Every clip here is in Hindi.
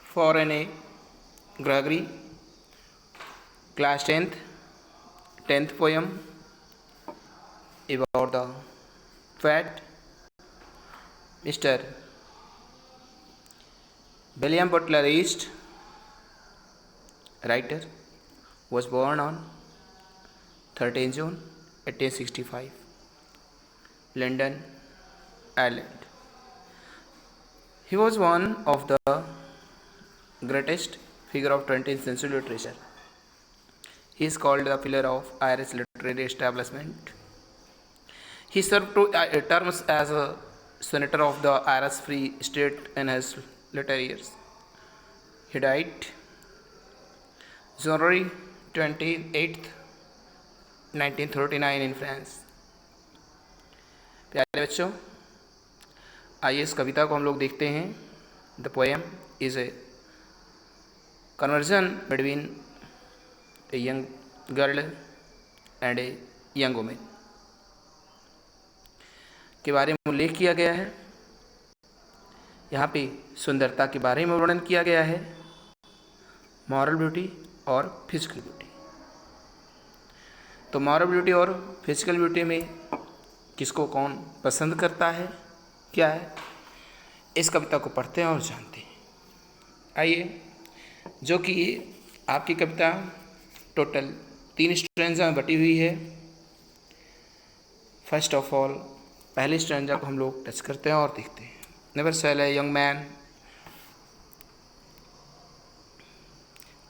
for N.A. Gregory, class 10th poem about the fat. Mr. William Butler Yeats, writer, was born on 13 June 1865, London, Ireland. He was one of the greatest figure of 20th century literature. He is called the pillar of Irish literary establishment. He served 2 terms as a senator of the Irish Free State in his later years. He died January 28th, 1939 in France. प्यारे बच्चों, आइए इस कविता को हम लोग देखते हैं. The poem is a conversion between a young girl and a young women के बारे में उल्लेख किया गया है. यहाँ पे सुंदरता के बारे में वर्णन किया गया है, मॉरल ब्यूटी और फिजिकल ब्यूटी. तो मॉरल ब्यूटी और फिजिकल ब्यूटी में किसको कौन पसंद करता है, क्या है, इस कविता को पढ़ते हैं और जानते हैं. आइए, जो कि आपकी कविता टोटल 3 स्ट्रेंजा में बटी हुई है. फर्स्ट ऑफ ऑल पहले स्ट्रेंजा को हम लोग टच करते हैं और देखते हैं. Never shall a young man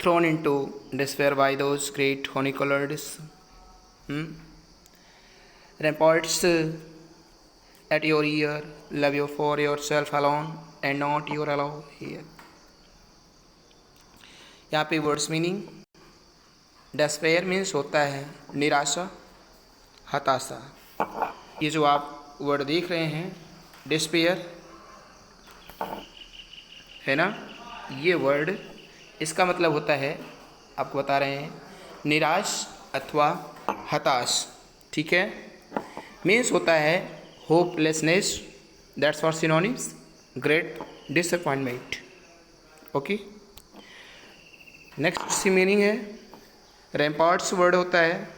thrown into despair by those great honey-colored ramparts at your ear, love you for yourself alone and not your alone here. यहाँ पे वर्ड्स मीनिंग. डेस्पेयर मीन्स होता है निराशा, हताशा. ये जो आप वर्ड देख रहे हैं डिस्पेयर है ना, ये वर्ड इसका मतलब होता है, आपको बता रहे हैं, निराश अथवा हताश. ठीक है. मीन्स होता है hopelessness, that's for synonyms, great disappointment. Okay. Next see meaning है रैम्पार्ट्स. वर्ड होता है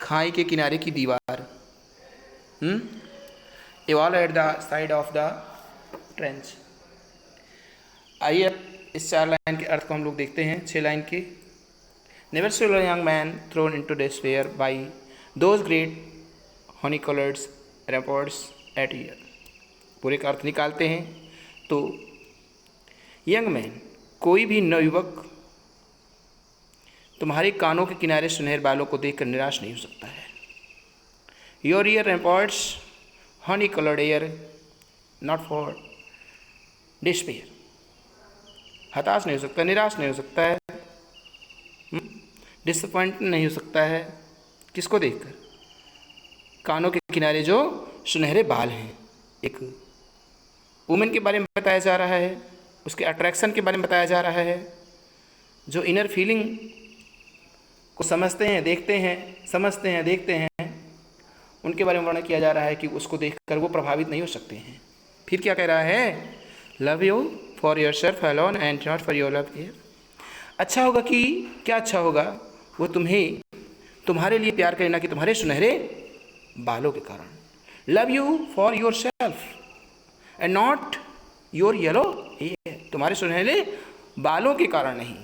खाई के किनारे की दीवार. A wall at the side of the trench. आइए इस 4 लाइन के अर्थ को हम लोग देखते हैं. 6 लाइन के. Never shall a young man thrown into despair by those great honey coloured ramparts at ear. पूरे का अर्थ निकालते हैं तो यंग मैन, कोई भी नवयुवक तुम्हारे कानों के किनारे सुनहरे बालों को देखकर निराश नहीं हो सकता है. Your ear ramparts honey coloured are not for despair. हताश नहीं हो सकता, निराश नहीं हो सकता है, डिसअपॉइंट नहीं हो सकता है. किसको देखकर? कानों के किनारे जो सुनहरे बाल हैं. एक वुमेन के बारे में बताया जा रहा है, उसके अट्रैक्शन के बारे में बताया जा रहा है, जो इनर फीलिंग को समझते हैं, देखते हैं, समझते हैं, देखते हैं, उनके बारे में वर्णन किया जा रहा है कि उसको देखकर वो प्रभावित नहीं हो सकते हैं. फिर क्या कह रहा है? Love you for yourself alone and not for your love here. अच्छा होगा कि क्या अच्छा होगा? वो तुम्हें तुम्हारे लिए प्यार करे, ना कि तुम्हारे सुनहरे बालों के कारण. Love you for yourself and not your yellow hair. तुम्हारे सुनहरे बालों के कारण नहीं,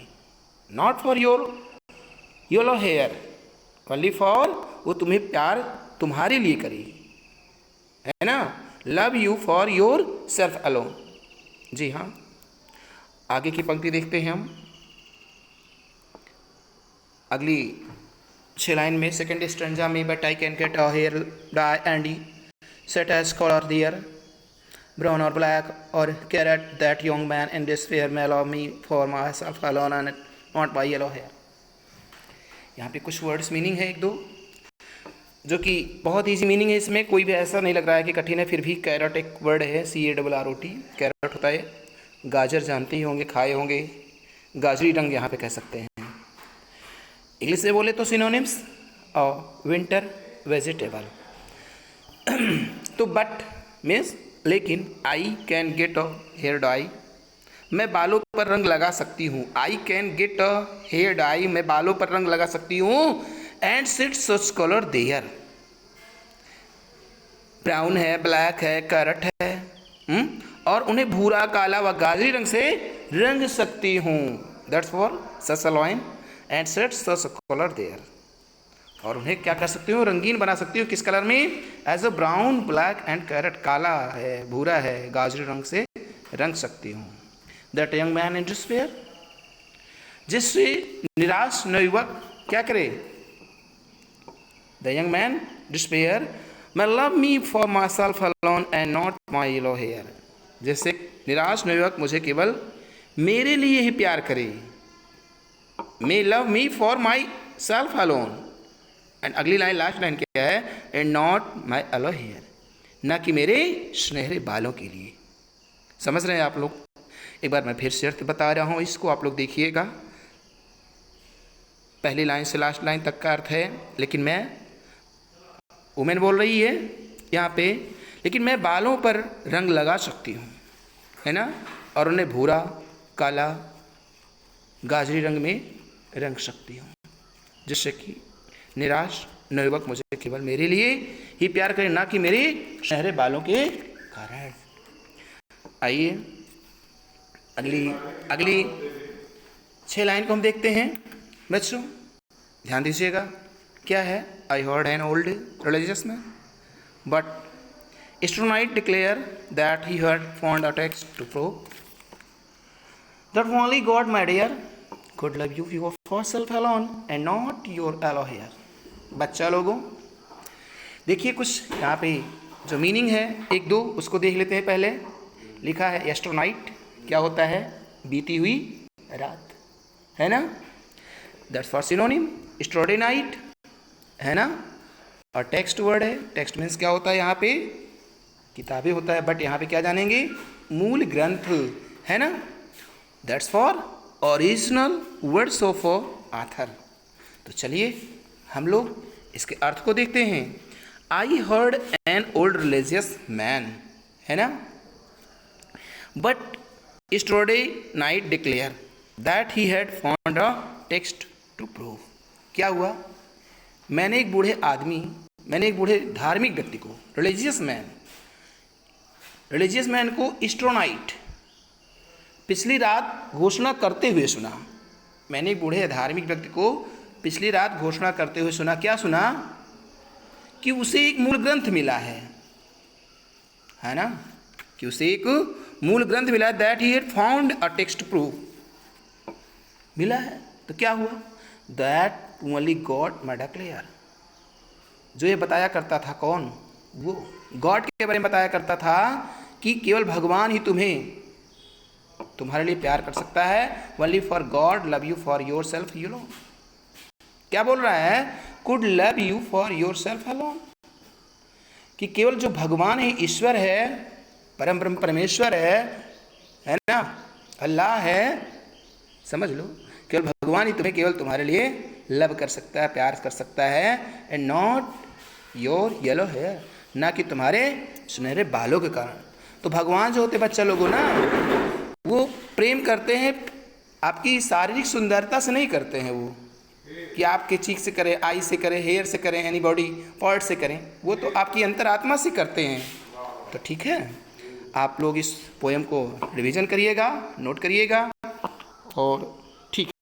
not for your yellow hair, only for, वो तुम्हें प्यार तुम्हारे लिए करे, है ना. Love you for yourself alone. जी हाँ. आगे की पंक्ति देखते हैं हम. अगली 6 लाइन में सेकेंड स्ट्रेंजा में, but I can get a hair dye and set as colour there brown और ब्लैक और carrot that young man in despair may allow me for my self alone and not by yellow hair. यहाँ पे कुछ वर्ड्स मीनिंग है, 1-2, जो कि बहुत ईजी मीनिंग है. इसमें कोई भी ऐसा नहीं लग रहा है कि कठिन है. फिर भी कैरेट एक वर्ड है, CARROT. कैरेट होता है गाजर, जानते ही होंगे, खाए होंगे. गाजरी रंग यहाँ पे कह सकते हैं. इंग्लिश से बोले तो सिनोनिम्स और विंटर वेजिटेबल. तो बट मीन्स लेकिन, I can get a hair dye, मैं बालों पर रंग लगा सकती हूँ। I can get a hair dye, मैं बालों पर रंग लगा सकती हूँ। And sit such colour there, brown है, ब्लैक है, करट है, और उन्हें भूरा, काला व गाजरी रंग से रंग सकती हूँ। That's for such align and set such colour there, और उन्हें क्या कर सकती हूँ, रंगीन बना सकती हूँ। किस कलर में? As a brown, black and carrot, काला है, भूरा है, गाजरी रंग से रंग सकती हूँ। That young man in despair, जिससे निराश नवयुवक क्या करे? The young man despair may love me for my self alone and not my yellow hair, जैसे निराश नवयुवक मुझे केवल मेरे लिए ही प्यार करे। May love me for my self alone, and अगली लाइन, लास्ट लाइन क्या है? And not my yellow hair, ना कि मेरे सुनहरे बालों के लिए। समझ रहे हैं आप लोग? एक बार मैं फिर से अर्थ बता रहा हूँ, इसको आप लोग देखिएगा। पहली लाइन से लास्ट लाइन तक का अर्थ है, लेकिन मैं, वुमेन बोल रही है यहाँ पे, लेकिन मैं बालों पर रंग लगा सकती हूँ, है ना, और उन्हें भूरा, काला, गाजरी रंग में रंग सकती हूँ, जिससे कि निराश नवयुवक मुझे केवल मेरे लिए ही प्यार करे, ना कि मेरे सुनहरे बालों के कारण। आइए अगली 6 लाइन को हम देखते हैं बच्चों, ध्यान दीजिएगा। क्या है? आई heard an old religious man but Stronite declared that he had found a text to prove that only God, my dear, could love you for self alone and not your allow here. बच्चा लोगों, देखिए कुछ यहाँ पे जो मीनिंग है, एक दो उसको देख लेते हैं। पहले लिखा है एस्ट्रोनाइट, क्या होता है? बीती हुई रात, है ना, दैट्स फॉर सिनोनिम। स्टोडी नाइट, है ना, और टेक्स्ट वर्ड है। टेक्स्ट मीन्स क्या होता है? यहाँ पे किताबें होता है, बट यहाँ पे क्या जानेंगे? मूल ग्रंथ, है ना, that's for original words of author. तो चलिए हम लोग इसके अर्थ को देखते हैं। I heard an old religious man, है ना, but yesternight declare that he had found a text to prove. क्या हुआ? मैंने एक बूढ़े धार्मिक व्यक्ति को, रिलीजियस मैन को स्ट्रोनाइट पिछली रात घोषणा करते हुए सुना। मैंने एक बूढ़े धार्मिक व्यक्ति को पिछली रात घोषणा करते हुए सुना। क्या सुना? कि उसे एक मूल ग्रंथ मिला है ना, कि उसे एक मूल ग्रंथ मिला है। That he had found a text proof, मिला है। तो क्या हुआ? That only God mad declare, जो ये बताया करता था, कौन? वो गॉड के बारे में बताया करता था कि केवल भगवान ही तुम्हारे लिए प्यार कर सकता है। Only for God love you for your self you know. क्या बोल रहा है? Could love you for yourself alone, कि केवल जो भगवान है, ईश्वर है, परम ब्रह्म परमेश्वर है ना, अल्लाह है, समझ लो, केवल भगवान ही तुम्हें केवल तुम्हारे लिए लव कर सकता है, प्यार कर सकता है, and not your yellow hair, ना कि तुम्हारे सुनहरे बालों के कारण। तो भगवान जो होते बच्चा लोगों ना, वो प्रेम करते हैं आपकी शारीरिक सुंदरता से नहीं करते हैं, वो कि आपके चीक से करें, आई से करें, हेयर से करें, एनी बॉडी पार्ट से करें, वो तो आपकी अंतरात्मा से करते हैं। तो ठीक है, आप लोग इस पोएम को रिवीजन करिएगा, नोट करिएगा, और